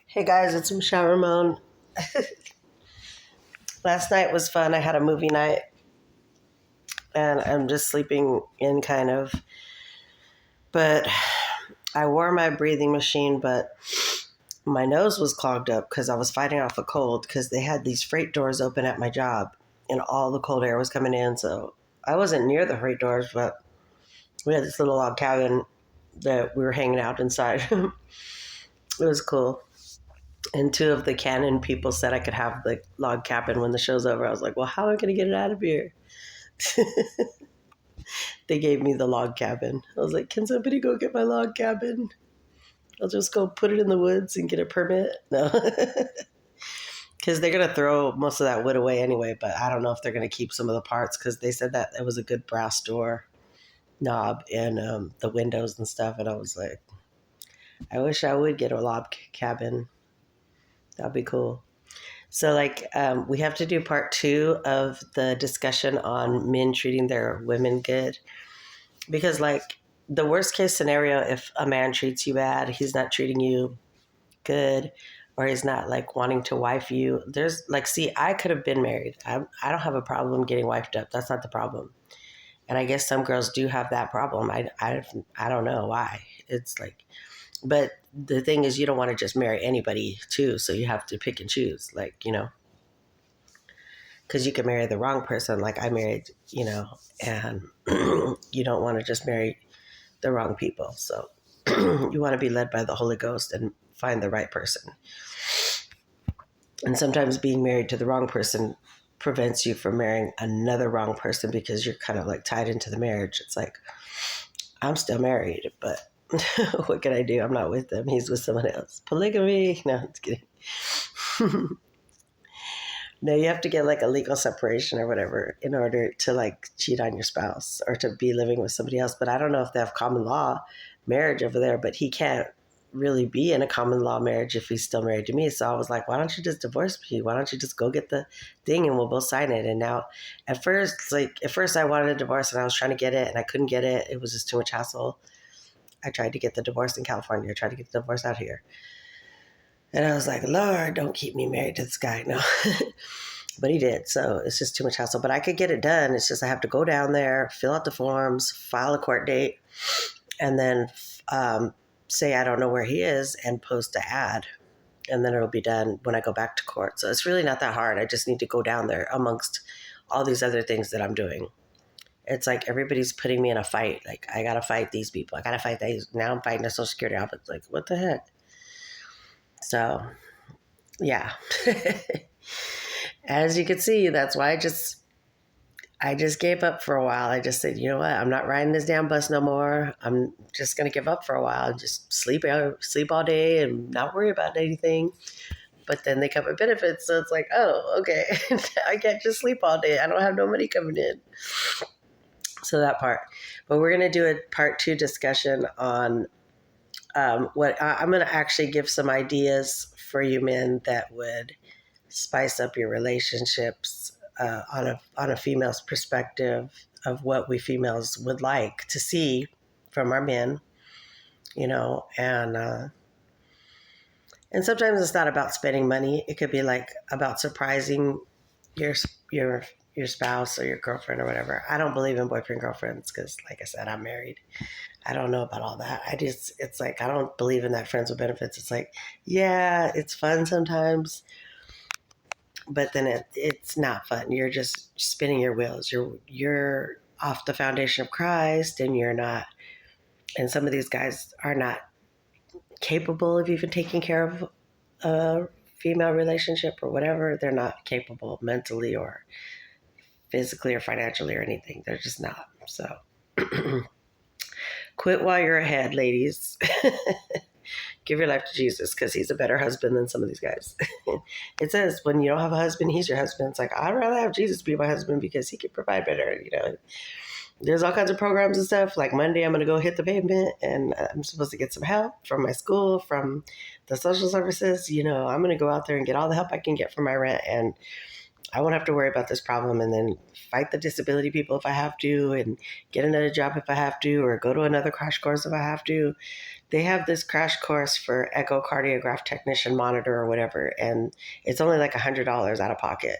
Hey guys, it's Michelle Ramon. Last night was fun. I had a movie night and I'm just sleeping in kind of. But I wore my breathing machine, but my nose was clogged up because I was fighting off a cold because they had these freight doors open at my job and all the cold air was coming in. So I wasn't near the freight doors, but we had this little log cabin that we were hanging out inside. It was cool. And two of the Canon people said I could have the log cabin when the show's over. I was like, well, how am I going to get it out of here? They gave me the log cabin. I was like, can somebody go get my log cabin? I'll just go put it in the woods and get a permit. No. Because they're going to throw most of that wood away anyway, but I don't know if they're going to keep some of the parts because they said that it was a good brass door knob and the windows and stuff. And I was like, I wish I would get a log cabin. That'd be cool. So, we have to do part 2 of the discussion on men treating their women good. Because, the worst case scenario, if a man treats you bad, he's not treating you good, or he's not, wanting to wife you. I could have been married. I don't have a problem getting wifed up. That's not the problem. And I guess some girls do have that problem. I don't know why. But the thing is, you don't want to just marry anybody, too. So you have to pick and choose, because you can marry the wrong person like I married, and you don't want to just marry the wrong people. So you want to be led by the Holy Ghost and find the right person. And sometimes being married to the wrong person prevents you from marrying another wrong person because you're kind of tied into the marriage. It's like, I'm still married, but what can I do? I'm not with him. He's with someone else. Polygamy? No, I'm just kidding. No, you have to get a legal separation or whatever in order to cheat on your spouse or to be living with somebody else. But I don't know if they have common law marriage over there, but he can't really be in a common law marriage if he's still married to me. So I was like, why don't you just divorce me? Why don't you just go get the thing and we'll both sign it? And now at first I wanted a divorce and I was trying to get it and I couldn't get it. It was just too much hassle. I tried to get the divorce in California. I tried to get the divorce out here. And I was like, Lord, don't keep me married to this guy. No. But he did. So it's just too much hassle. But I could get it done. It's just I have to go down there, fill out the forms, file a court date, and then say I don't know where he is and post an ad. And then it'll be done when I go back to court. So it's really not that hard. I just need to go down there amongst all these other things that I'm doing. It's like everybody's putting me in a fight. I got to fight these people. I got to fight these. Now I'm fighting the Social Security office. What the heck? So, yeah. As you can see, that's why I just gave up for a while. I just said, you know what? I'm not riding this damn bus no more. I'm just going to give up for a while and just sleep all day and not worry about anything. But then they come with benefits. So it's like, oh, okay. I can't just sleep all day. I don't have no money coming in. So that part. But we're going to do a part 2 discussion on what I'm going to actually give some ideas for you men that would spice up your relationships on a female's perspective of what we females would like to see from our men, and sometimes it's not about spending money. It could be about surprising your spouse or your girlfriend or whatever. I don't believe in boyfriend girlfriends because, like I said, I'm married. I don't know about all that. It's I don't believe in that friends with benefits. It's yeah, it's fun sometimes, but then it's not fun. You're just spinning your wheels. You're off the foundation of Christ, and you're not. And some of these guys are not capable of even taking care of a female relationship or whatever. They're not capable mentally or physically or financially or anything. They're just not. So quit while you're ahead, ladies. Give your life to Jesus because he's a better husband than some of these guys. It says when you don't have a husband, he's your husband. It's I'd rather have Jesus be my husband because he can provide better. There's all kinds of programs and stuff. Like Monday, I'm going to go hit the pavement and I'm supposed to get some help from my school, from the social services. I'm going to go out there and get all the help I can get for my rent. And I won't have to worry about this problem and then fight the disability people if I have to and get another job if I have to or go to another crash course if I have to. They have this crash course for echocardiograph technician monitor or whatever, and it's only like $100 out of pocket.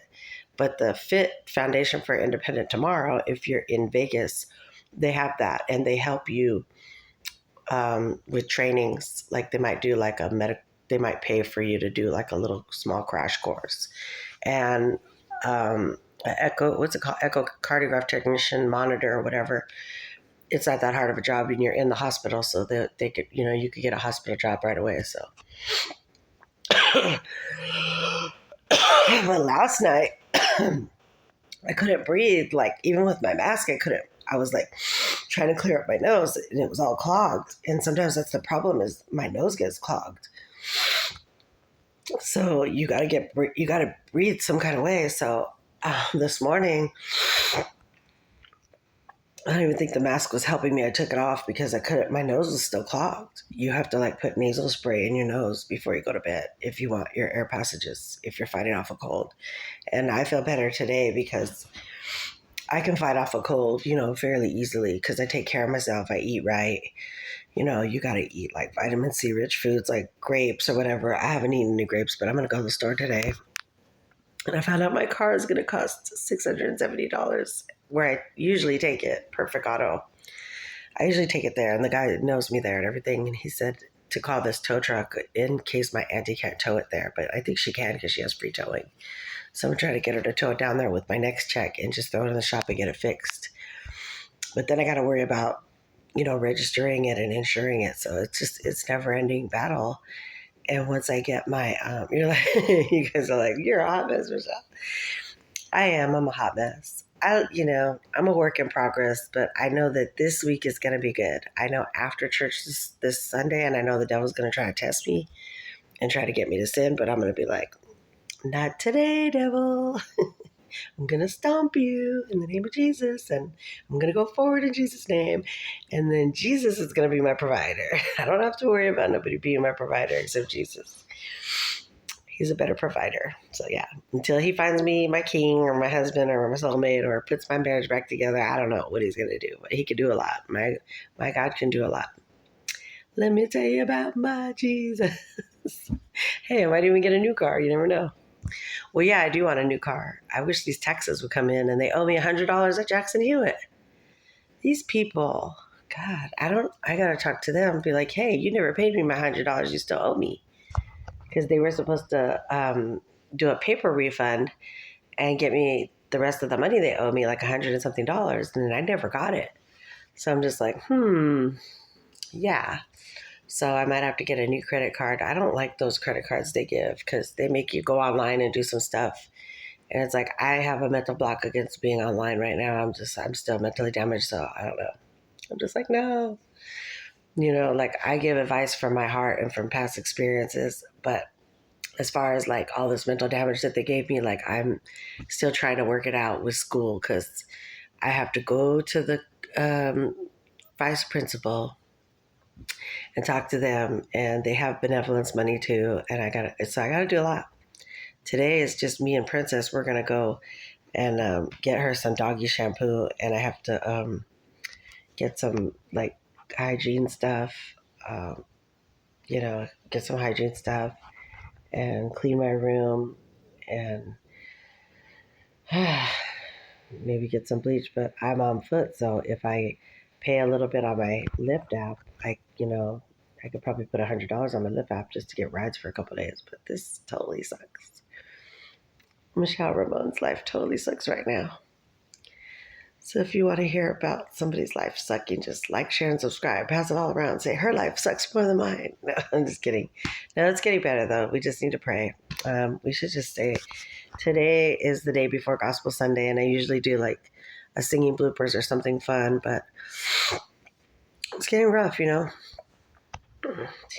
But the Fit Foundation for Independent Tomorrow, if you're in Vegas, they have that and they help you with trainings. Like they might do like they might pay for you to do like a little small crash course. And what's it called? Echocardiograph technician monitor or whatever. It's not that hard of a job, and you're in the hospital, so they could, you could get a hospital job right away. So, but last night I couldn't breathe. Like even with my mask, I couldn't. I was like trying to clear up my nose, and it was all clogged. And sometimes that's the problem: is my nose gets clogged. So you gotta breathe some kind of way. So this morning, I don't even think the mask was helping me. I took it off because I couldn't. My nose was still clogged. You have to like put nasal spray in your nose before you go to bed if you want your air passages, if you're fighting off a cold. And I feel better today because I can fight off a cold, fairly easily because I take care of myself. I eat right. You got to eat like vitamin C rich foods like grapes or whatever. I haven't eaten any grapes, but I'm going to go to the store today. And I found out my car is going to cost $670 where I usually take it, Perfect Auto. I usually take it there, and the guy knows me there and everything. And he said to call this tow truck in case my auntie can't tow it there. But I think she can because she has free towing. So I'm trying to get her to tow it down there with my next check and just throw it in the shop and get it fixed. But then I got to worry about, registering it and insuring it. So it's never-ending battle. And once I get my, you're like, you guys are like, you're a hot mess, Michelle. I am. I'm a hot mess. I'm a work in progress, but I know that this week is going to be good. I know after church this Sunday, and I know the devil's going to try to test me and try to get me to sin, but I'm going to be like, not today, devil. I'm going to stomp you in the name of Jesus, and I'm going to go forward in Jesus' name. And then Jesus is going to be my provider. I don't have to worry about nobody being my provider except Jesus. He's a better provider. So yeah, until he finds me my king or my husband or my soulmate or puts my marriage back together, I don't know what he's going to do, but he can do a lot. My God can do a lot. Let me tell you about my Jesus. Hey, I might even get a new car. You never know. Well, yeah, I do want a new car. I wish these taxes would come in and they owe me $100 at Jackson Hewitt. These people, God, I got to talk to them and be like, hey, you never paid me my $100. You still owe me. Because they were supposed to do a paper refund and get me the rest of the money they owe me, like $100 and something, and I never got it. So I'm just like, yeah. So I might have to get a new credit card. I don't like those credit cards they give because they make you go online and do some stuff. And it's like, I have a mental block against being online right now. I'm still mentally damaged, so I don't know. I'm just like, no. Like I give advice from my heart and from past experiences, but as far as like all this mental damage that they gave me, like I'm still trying to work it out with school because I have to go to the vice principal and talk to them, and they have benevolence money too, and I gotta do a lot. Today is just me and Princess. We're gonna go and get her some doggy shampoo, and I have to get some like hygiene stuff, get some hygiene stuff and clean my room and maybe get some bleach. But I'm on foot, so if I pay a little bit on my Lyft app, I could probably put $100 on my Lyft app just to get rides for a couple of days. But this totally sucks. Michelle Ramon's life totally sucks right now. So if you want to hear about somebody's life sucking, just like, share, and subscribe. Pass it all around. Say, her life sucks more than mine. No, I'm just kidding. No, it's getting better, though. We just need to pray. We should just say, today is the day before Gospel Sunday, and I usually do, like, a singing bloopers or something fun, but it's getting rough, It's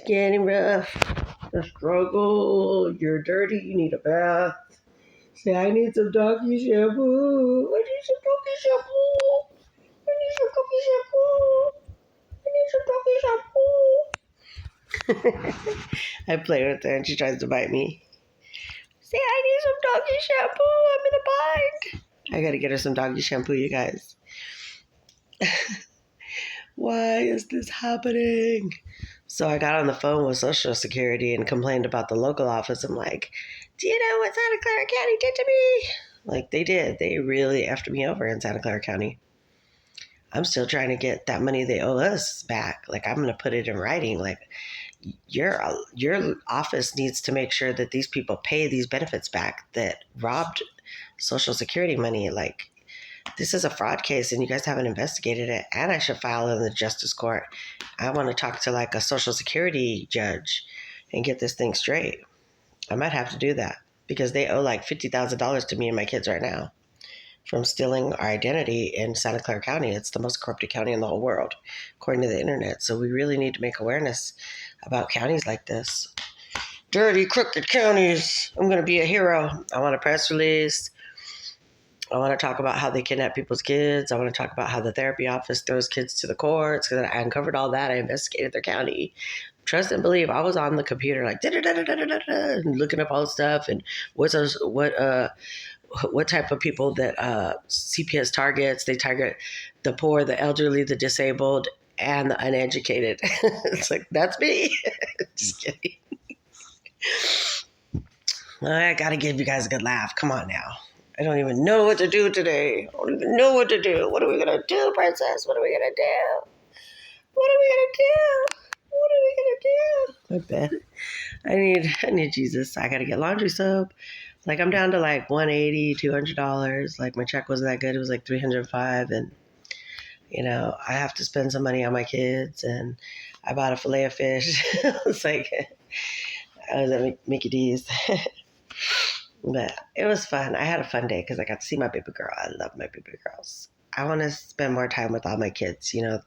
getting rough. The struggle. You're dirty. You need a bath. Say, I need some doggy shampoo. I need some doggy shampoo. I need some doggy shampoo. I play with her and she tries to bite me. Say, I need some doggy shampoo. I'm in a bind. I gotta get her some doggy shampoo, you guys. Why is this happening? So I got on the phone with Social Security and complained about the local office. I'm like, do you know what Santa Clara County did to me? Like they did. They really effed me over in Santa Clara County. I'm still trying to get that money they owe us back. Like I'm going to put it in writing. Like your office needs to make sure that these people pay these benefits back that robbed Social Security money. Like this is a fraud case and you guys haven't investigated it, and I should file in the justice court. I want to talk to like a Social Security judge and get this thing straight. I might have to do that because they owe like $50,000 to me and my kids right now from stealing our identity in Santa Clara County. It's the most corrupted county in the whole world, according to the internet. So we really need to make awareness about counties like this. Dirty, crooked counties. I'm going to be a hero. I want a press release. I want to talk about how they kidnap people's kids. I want to talk about how the therapy office throws kids to the courts. Because I uncovered all that. I investigated their county. Trust and believe. I was on the computer like and looking up all the stuff and what type of people that CPS targets. They target the poor, the elderly, the disabled, and the uneducated. It's like that's me. Just kidding. I got to give you guys a good laugh. Come on now. I don't even know what to do today. I don't even know what to do. What are we going to do, princess? What are we going to do? What are we going to do? What are we going to do? I bet. I need Jesus. I got to get laundry soap. Like I'm down to like $180, $200. Like my check wasn't that good. It was like $305. And, you know, I have to spend some money on my kids. And I bought a fillet of fish. It's like, I was at Mickey D's. But it was fun. I had a fun day because I got to see my baby girl. I love my baby girls. I want to spend more time with all my kids. You know,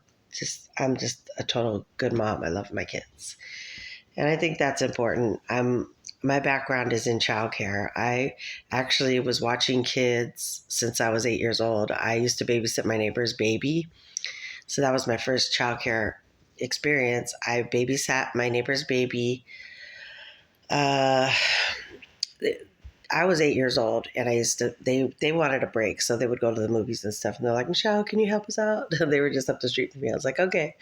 I'm just a total good mom. I love my kids. And I think that's important. My background is in childcare. I actually was watching kids since I was 8 years old. I used to babysit my neighbor's baby. So that was my first childcare experience. I babysat my neighbor's baby. I was 8 years old and they wanted a break. So they would go to the movies and stuff. And they're like, Michelle, can you help us out? They were just up the street from me. I was like, okay.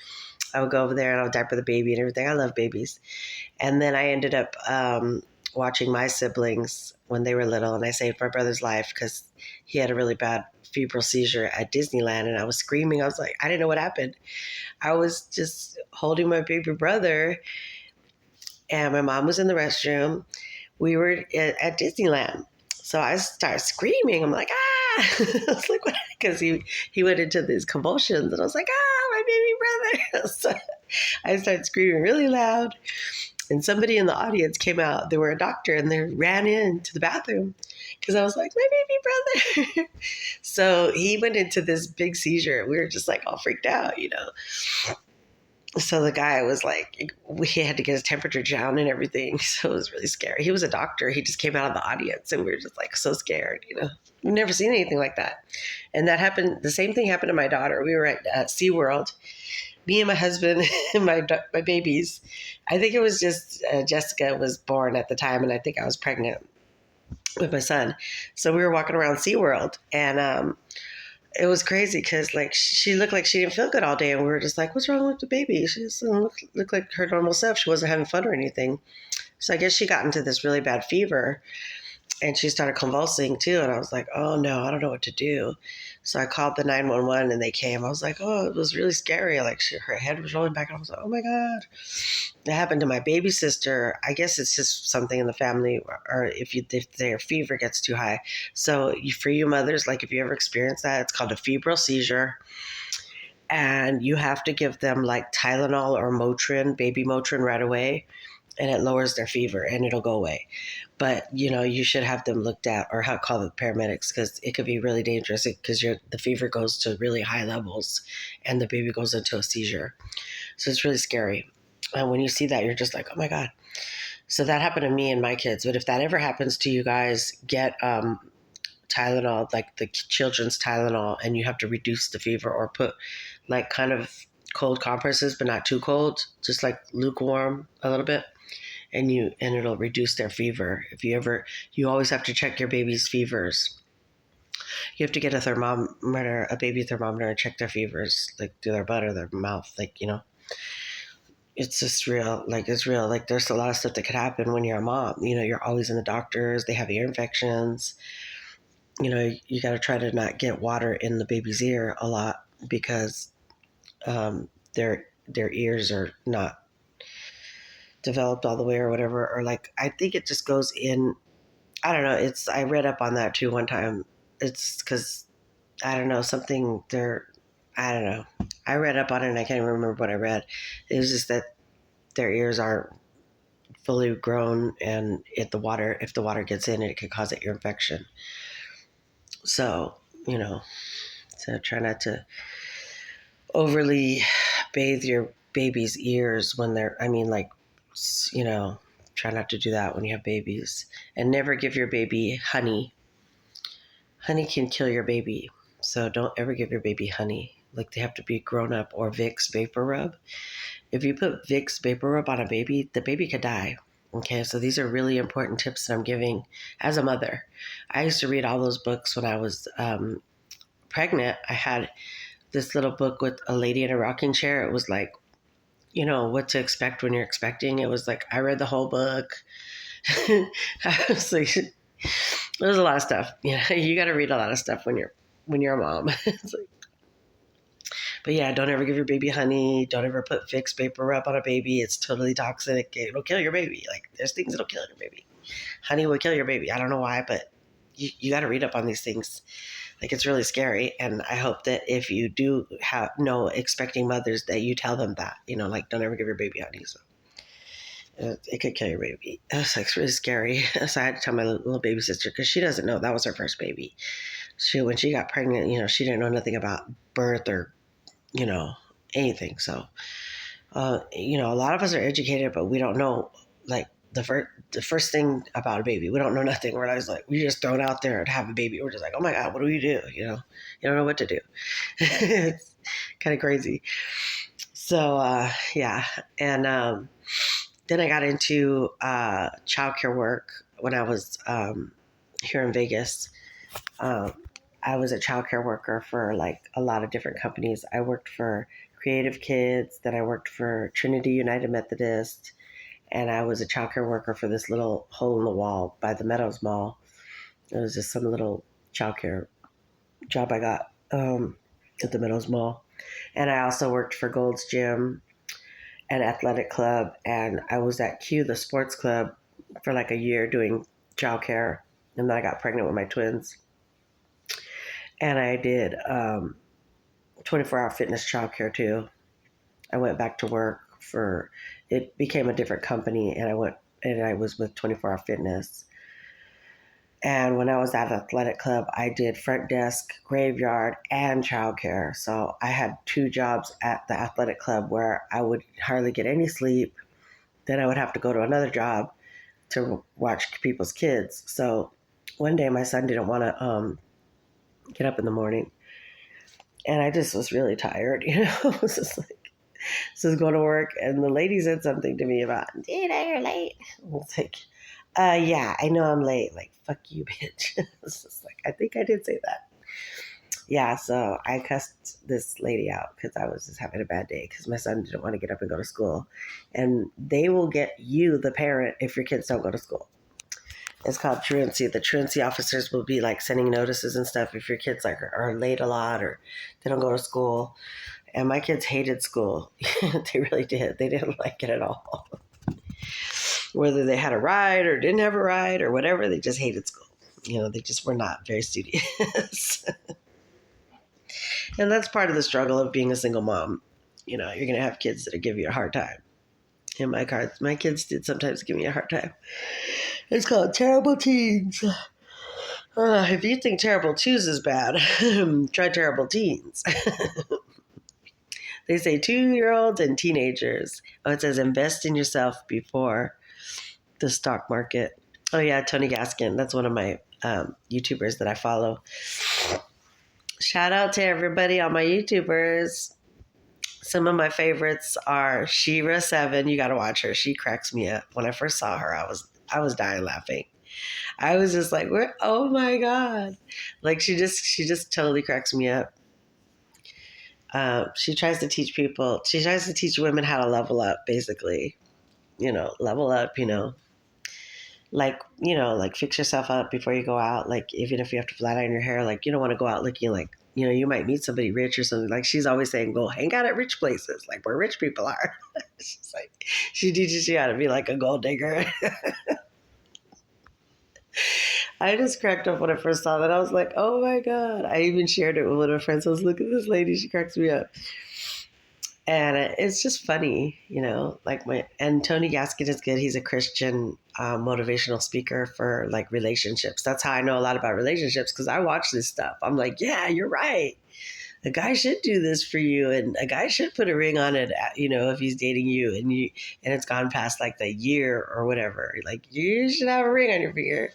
I would go over there and I would diaper the baby and everything. I love babies. And then I ended up watching my siblings when they were little. And I saved my brother's life because he had a really bad febrile seizure at Disneyland. And I was screaming. I was like, I didn't know what happened. I was just holding my baby brother. And my mom was in the restroom. We were at Disneyland. So I started screaming. I'm like, ah! I was like, what? Because he went into these convulsions. And I was like, ah, my baby brother. So I started screaming really loud. And somebody in the audience came out. They were a doctor and they ran into the bathroom because I was like, my baby brother. So he went into this big seizure. We were just like all freaked out, you know. So the guy was like, he had to get his temperature down and everything. So it was really scary. He was a doctor. He just came out of the audience and we were just like so scared, you know. We've never seen anything like that. And that happened. The same thing happened to my daughter. We were at SeaWorld, me and my husband and my babies. I think it was just Jessica was born at the time. And I think I was pregnant with my son. So we were walking around SeaWorld and, it was crazy because like she looked like she didn't feel good all day and we were just like, what's wrong with the baby? She just didn't look like her normal self. She wasn't having fun or anything. So I guess she got into this really bad fever and she started convulsing too. And I was like, oh no, I don't know what to do. So I called the 911 and they came. I was like, oh, it was really scary. Like her head was rolling back and I was like, oh my God. That happened to my baby sister. I guess it's just something in the family or if their fever gets too high. So for you mothers, like if you ever experience that, it's called a febrile seizure. And you have to give them like Tylenol or Motrin, baby Motrin right away. And it lowers their fever and it'll go away. But, you know, you should have them looked at or call the paramedics because it could be really dangerous because the fever goes to really high levels and the baby goes into a seizure. So it's really scary. And when you see that, you're just like, oh my God. So that happened to me and my kids. But if that ever happens to you guys, get Tylenol, like the children's Tylenol, and you have to reduce the fever or put like kind of cold compresses, but not too cold, just like lukewarm a little bit. and it'll reduce their fever. You always have to check your baby's fevers. You have to get a baby thermometer, and check their fevers, like through their butt or their mouth, it's just real. It's real. There's a lot of stuff that could happen when you're a mom. You're always in the doctors. They have ear infections. You got to try to not get water in the baby's ear a lot because their ears are not developed all the way or whatever. Or I think it just goes in. I don't know. I read up on that too one time. It's because I don't know something there. I don't know. I read up on it and I can't even remember what I read. It was just that their ears aren't fully grown, and if the water gets in, it could cause an ear infection. So try not to overly bathe your baby's ears when they're. Try not to do that when you have babies, and never give your baby honey. Honey can kill your baby, so don't ever give your baby honey. They have to be grown up, or Vicks Vapor Rub. If you put Vicks Vapor Rub on a baby, the baby could die. Okay, so these are really important tips that I'm giving as a mother. I used to read all those books when I was pregnant. I had this little book with a lady in a rocking chair. It was what to expect when you're expecting. It was I read the whole book. I was there's a lot of stuff. You got to read a lot of stuff when you're a mom. But yeah, don't ever give your baby honey. Don't ever put Vicks Vapor Rub on a baby. It's totally toxic. It'll kill your baby. There's things that'll kill your baby. Honey will kill your baby. I don't know why, but you got to read up on these things. It's really scary. And I hope that if you do know expecting mothers, that you tell them that, don't ever give your baby honey. So it could kill your baby. It's really scary. So I had to tell my little baby sister, because she doesn't know that was her first baby. When she got pregnant, she didn't know nothing about birth or anything. So, a lot of us are educated, but we don't know, the first thing about a baby. We don't know nothing. We're we just throw it out there and have a baby. We're just oh my God, what do we do? You don't know what to do. It's kind of crazy. So, yeah. And then I got into childcare work when I was here in Vegas. I was a childcare worker for a lot of different companies. I worked for Creative Kids, then I worked for Trinity United Methodist, and I was a childcare worker for this little hole in the wall by the Meadows Mall. It was just some little childcare job I got at the Meadows Mall. And I also worked for Gold's Gym and Athletic Club, and I was at Q, the sports club, for a year doing childcare, and then I got pregnant with my twins. And I did 24-hour fitness childcare too. I went back to work it became a different company, and I was with 24-hour fitness. And when I was at Athletic Club, I did front desk, graveyard, and childcare. So I had 2 jobs at the Athletic Club where I would hardly get any sleep. Then I would have to go to another job to watch people's kids. So one day my son didn't want to get up in the morning, and I just was really tired. It was just so I was going to work, and the lady said something to me about, you're late. I was yeah, I know I'm late. Fuck you, bitch. It's just I think I did say that. Yeah, so I cussed this lady out because I was just having a bad day because my son didn't want to get up and go to school. And they will get you, the parent, if your kids don't go to school. It's called truancy. The truancy officers will be sending notices and stuff if your kids are late a lot or they don't go to school. And my kids hated school. They really did. They didn't like it at all. Whether they had a ride or didn't have a ride or whatever, they just hated school. They just were not very studious. And that's part of the struggle of being a single mom. You're going to have kids that give you a hard time. And my kids did sometimes give me a hard time. It's called terrible teens. If you think terrible twos is bad, try terrible teens. They say 2-year-olds and teenagers. Oh, it says invest in yourself before the stock market. Oh yeah, Tony Gaskin. That's one of my YouTubers that I follow. Shout out to everybody on my YouTubers. Some of my favorites are Shira Seven. You got to watch her. She cracks me up. When I first saw her, I was dying laughing. I was just like, oh my god, like she just totally cracks me up. She tries to teach people. She tries to teach women how to level up, basically. Level up. Like fix yourself up before you go out. Like even if you have to flat iron your hair, like you don't want to go out looking like you might meet somebody rich or something. Like she's always saying, go hang out at rich places, like where rich people are. She's like, she teaches you how to be like a gold digger. I just cracked up when I first saw that. I was like, oh my God. I even shared it with one of my friends. I was, look at this lady. She cracks me up. And it's just funny, and Tony Gaskin is good. He's a Christian motivational speaker for like relationships. That's how I know a lot about relationships because I watch this stuff. I'm like, yeah, you're right. A guy should do this for you, and a guy should put a ring on it, if he's dating you and it's gone past like the year or whatever. Like you should have a ring on your finger.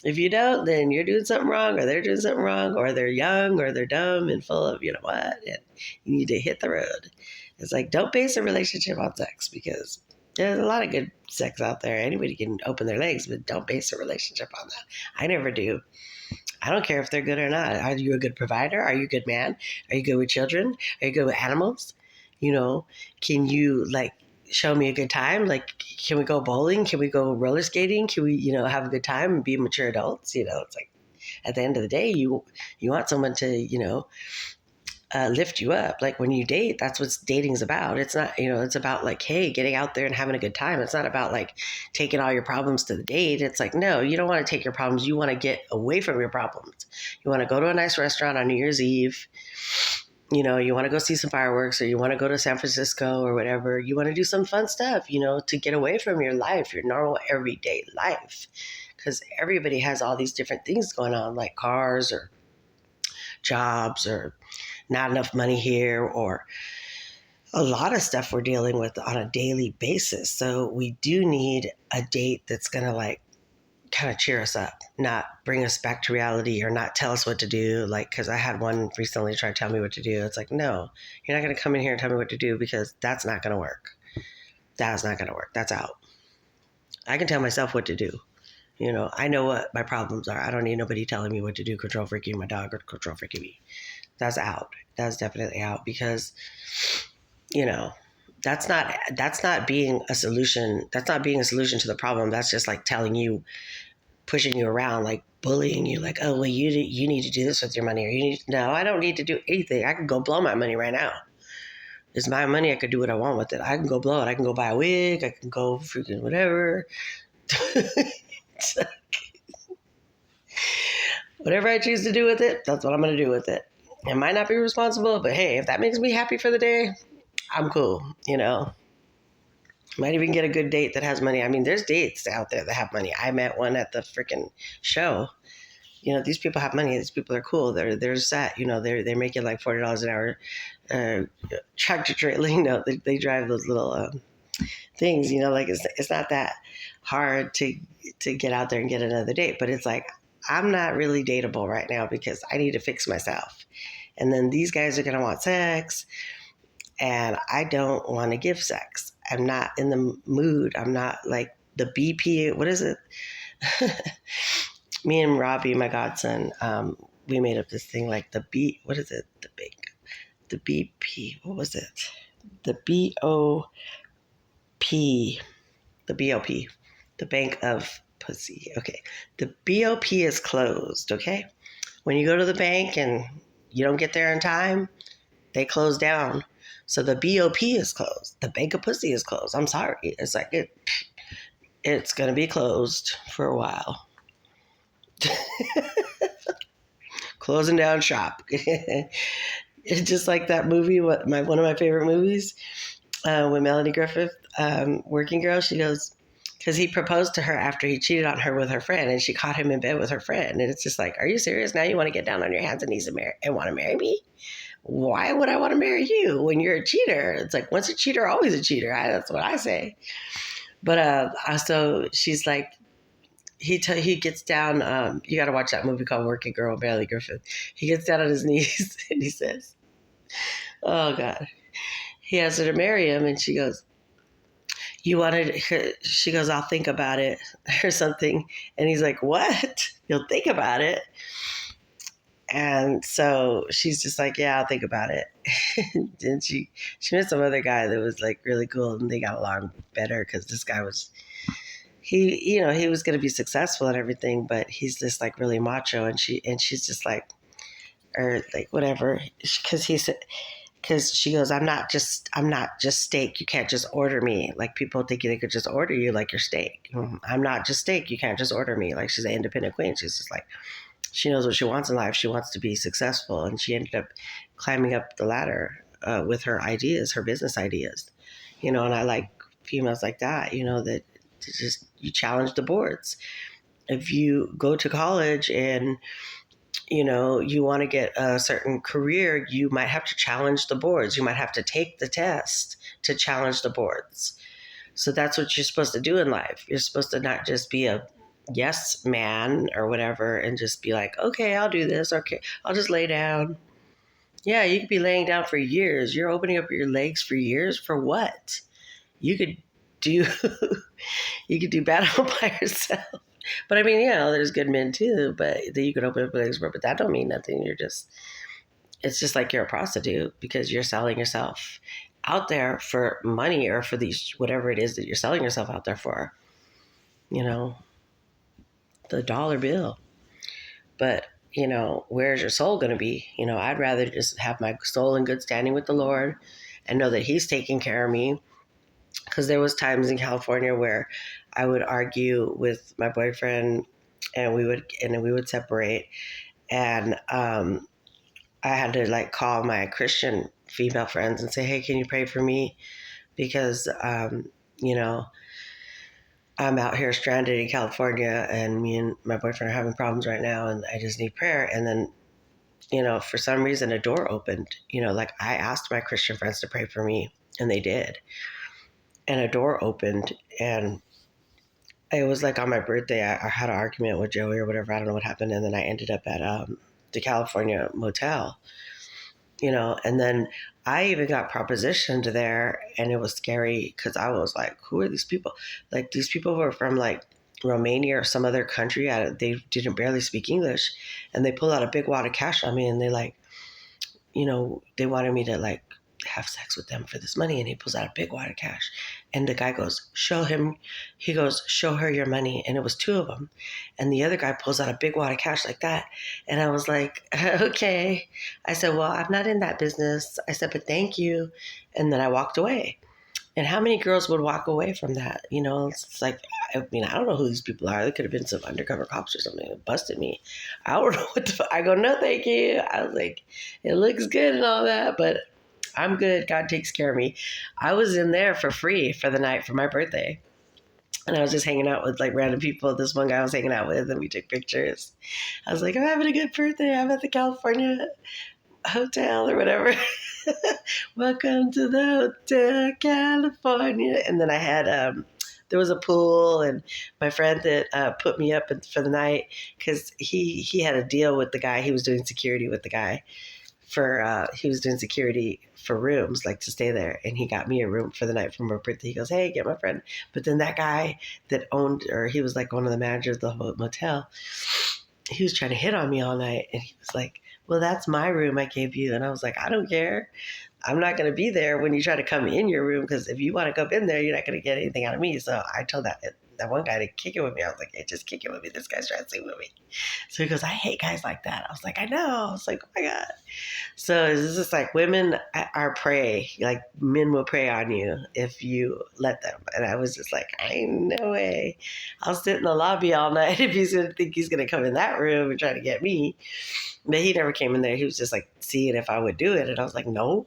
If you don't, then you're doing something wrong, or they're doing something wrong, or they're young, or they're dumb and full of what, and you need to hit the road. It's like, don't base a relationship on sex because there's a lot of good sex out there. Anybody can open their legs, but don't base a relationship on that. I never do. I don't care if they're good or not. Are you a good provider? Are you a good man? Are you good with children? Are you good with animals? Can you show me a good time? Like, can we go bowling? Can we go roller skating? Can we, have a good time and be mature adults? It's like at the end of the day, you want someone to, lift you up. Like when you date, that's what dating's about. It's not, it's about like, hey, getting out there and having a good time. It's not about like taking all your problems to the date. It's like, no, you don't want to take your problems. You want to get away from your problems. You want to go to a nice restaurant on New Year's Eve. You want to go see some fireworks, or you want to go to San Francisco or whatever. You want to do some fun stuff, to get away from your life, your normal everyday life. Because everybody has all these different things going on, like cars or jobs or not enough money here, or a lot of stuff we're dealing with on a daily basis. So we do need a date that's going to kind of cheer us up, not bring us back to reality or not tell us what to do. Because I had one recently try to tell me what to do. It's like, no, you're not going to come in here and tell me what to do because that's not going to work. That's not going to work. That's out. I can tell myself what to do. I know what my problems are. I don't need nobody telling me what to do, control freaking my dog or control freaking me. That's out. That's definitely out because, that's not being a solution. That's not being a solution to the problem. That's just like telling you, pushing you around, like bullying you, like, oh, well, you need to do this with your money, or no, I don't need to do anything. I can go blow my money right now. It's my money. I could do what I want with it. I can go blow it. I can go buy a wig. I can go freaking whatever. Whatever I choose to do with it, that's what I'm going to do with it. It might not be responsible, but hey, if that makes me happy for the day, I'm cool, Might even get a good date that has money. I mean, there's dates out there that have money. I met one at the freaking show. These people have money. These people are cool. They're set. They're making like $40 an hour. Tractor trailer. They drive those little things. It's not that hard to get out there and get another date. But it's like, I'm not really dateable right now because I need to fix myself. And then these guys are going to want sex, and I don't want to give sex. I'm not in the mood. I'm not like the BP. What is it? Me and Robbie, my godson, we made up this thing like what is it? The BP. What was it? The BOP. The BOP. The Bank of Pussy. Okay. The BOP is closed. Okay. When you go to the bank and you don't get there in time, they close down. So the BOP is closed. The Bank of Pussy is closed. I'm sorry. It's like it's going to be closed for a while. Closing down shop. It's just like that movie, one of my favorite movies, with Melanie Griffith, Working Girl. She goes, because he proposed to her after he cheated on her with her friend, and she caught him in bed with her friend. And it's just like, are you serious? Now you want to get down on your hands and knees and want to marry me? Why would I want to marry you when you're a cheater? It's like, once a cheater, always a cheater. That's what I say. But so she's like, he gets down. You got to watch that movie called Working Girl with Melanie Griffith. He gets down on his knees and he says, oh God. he asked her to marry him, and she goes, "You wanted her?" She goes, "I'll think about it," or something. And he's like, "What? You'll think about it?" And so she's just like, "Yeah, I'll think about it." And she met some other guy that was like really cool, and they got along better because this guy was he was going to be successful and everything, but he's just like really macho, and she's just like, or like whatever, because he said, because she goes, I'm not just steak. You can't just order me. Like people think they could just order you like your steak. I'm not just steak. You can't just order me. Like she's an independent queen. She's just like, she knows what she wants in life. She wants to be successful, and she ended up climbing up the ladder with her ideas, her business ideas. And I like females like that. That just you challenge the boards. If you go to college and you want to get a certain career, you might have to challenge the boards. You might have to take the test to challenge the boards. So that's what you're supposed to do in life. You're supposed to not just be a yes man or whatever and just be like, okay, I'll do this. Okay, I'll just lay down. Yeah, you could be laying down for years. You're opening up your legs for years for what? You could do you could do battle by yourself. But I mean, there's good men too, but that you could open up legs for, but that don't mean nothing. It's just like you're a prostitute because you're selling yourself out there for money or for these, whatever it is that you're selling yourself out there for, you know, the dollar bill. But, where's your soul going to be? I'd rather just have my soul in good standing with the Lord and know that he's taking care of me. Because there was times in California where I would argue with my boyfriend and we would separate. And I had to like call my Christian female friends and say, hey, can you pray for me? Because, I'm out here stranded in California and me and my boyfriend are having problems right now and I just need prayer. And then, for some reason a door opened, like I asked my Christian friends to pray for me and they did. And a door opened and it was like on my birthday, I had an argument with Joey or whatever. I don't know what happened. And then I ended up at the California motel, and then I even got propositioned there and it was scary because I was like, who are these people? Like these people were from like Romania or some other country. They didn't barely speak English and they pulled out a big wad of cash on me and they like, they wanted me to like have sex with them for this money. And he pulls out a big wad of cash and the guy goes, show her your money. And it was two of them. And the other guy pulls out a big wad of cash like that. And I was like, okay. I said, well, I'm not in that business. I said, but thank you. And then I walked away. And how many girls would walk away from that? It's like, I mean, I don't know who these people are. They could have been some undercover cops or something that busted me. I don't know what the fuck. I go, no, thank you. I was like, it looks good and all that, but I'm good. God takes care of me. I was in there for free for the night for my birthday. And I was just hanging out with like random people. This one guy I was hanging out with and we took pictures. I was like, I'm having a good birthday. I'm at the California hotel or whatever. Welcome to the Hotel California. And then I had there was a pool and my friend that put me up for the night because he had a deal with the guy. He was doing security with the guy he was doing security for rooms, like to stay there. And he got me a room for the night for my birthday. He goes, hey, get my friend. But then that guy that owned, or he was like one of the managers of the motel, he was trying to hit on me all night. And he was like, well, that's my room I gave you. And I was like, I don't care. I'm not going to be there when you try to come in your room because if you want to come in there, you're not going to get anything out of me. So I told that one guy to kick it with me. I was like, hey, just kick it with me. This guy's trying to sleep with me. So he goes, I hate guys like that. I was like, I know. I was like, oh my God. So it's just like women are prey. Like men will prey on you if you let them. And I was just like, ain't no way. I'll sit in the lobby all night if he's going to think he's going to come in that room and try to get me. But he never came in there. He was just like seeing if I would do it. And I was like, no,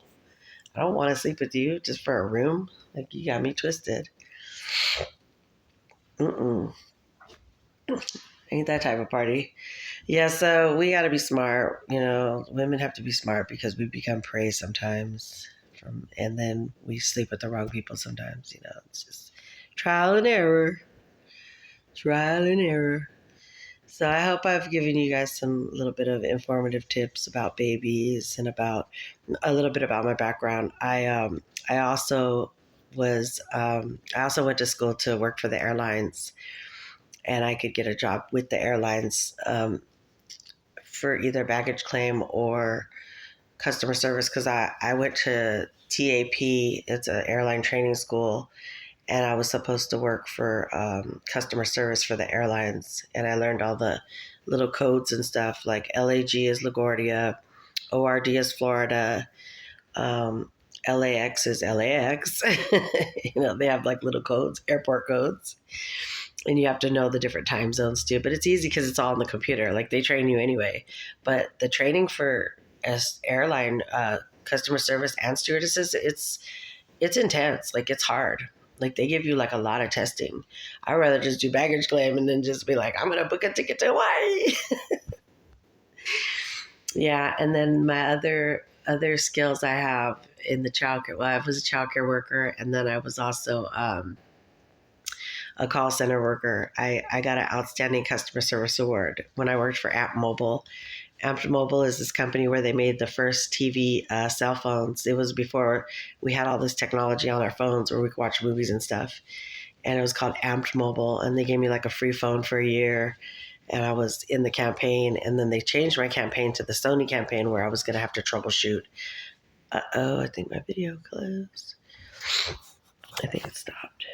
I don't want to sleep with you just for a room. Like you got me twisted. Ain't that type of party. Yeah, so we got to be smart. Women have to be smart because we become prey sometimes. And then we sleep with the wrong people sometimes. It's just trial and error. Trial and error. So I hope I've given you guys some little bit of informative tips about babies and about a little bit about my background. I also I also went to school to work for the airlines, and I could get a job with the airlines for either baggage claim or customer service because I went to TAP. It's an airline training school, and I was supposed to work for customer service for the airlines. And I learned all the little codes and stuff like LAG is LaGuardia, ORD is Florida, um, LAX is LAX. They have like little codes, airport codes. And you have to know the different time zones too. But it's easy because it's all on the computer. Like they train you anyway. But the training for airline customer service and stewardesses, it's intense. Like it's hard. Like they give you like a lot of testing. I'd rather just do baggage claim and then just be like, I'm gonna book a ticket to Hawaii. Yeah, and then my other skills I have in the childcare. Well, I was a childcare worker, and then I was also a call center worker. I got an outstanding customer service award when I worked for Amp Mobile. Amp Mobile is this company where they made the first TV cell phones. It was before we had all this technology on our phones where we could watch movies and stuff. And it was called Amp Mobile, and they gave me like a free phone for a year. And I was in the campaign, and then they changed my campaign to the Sony campaign where I was going to have to troubleshoot. I think my video closed. I think it stopped.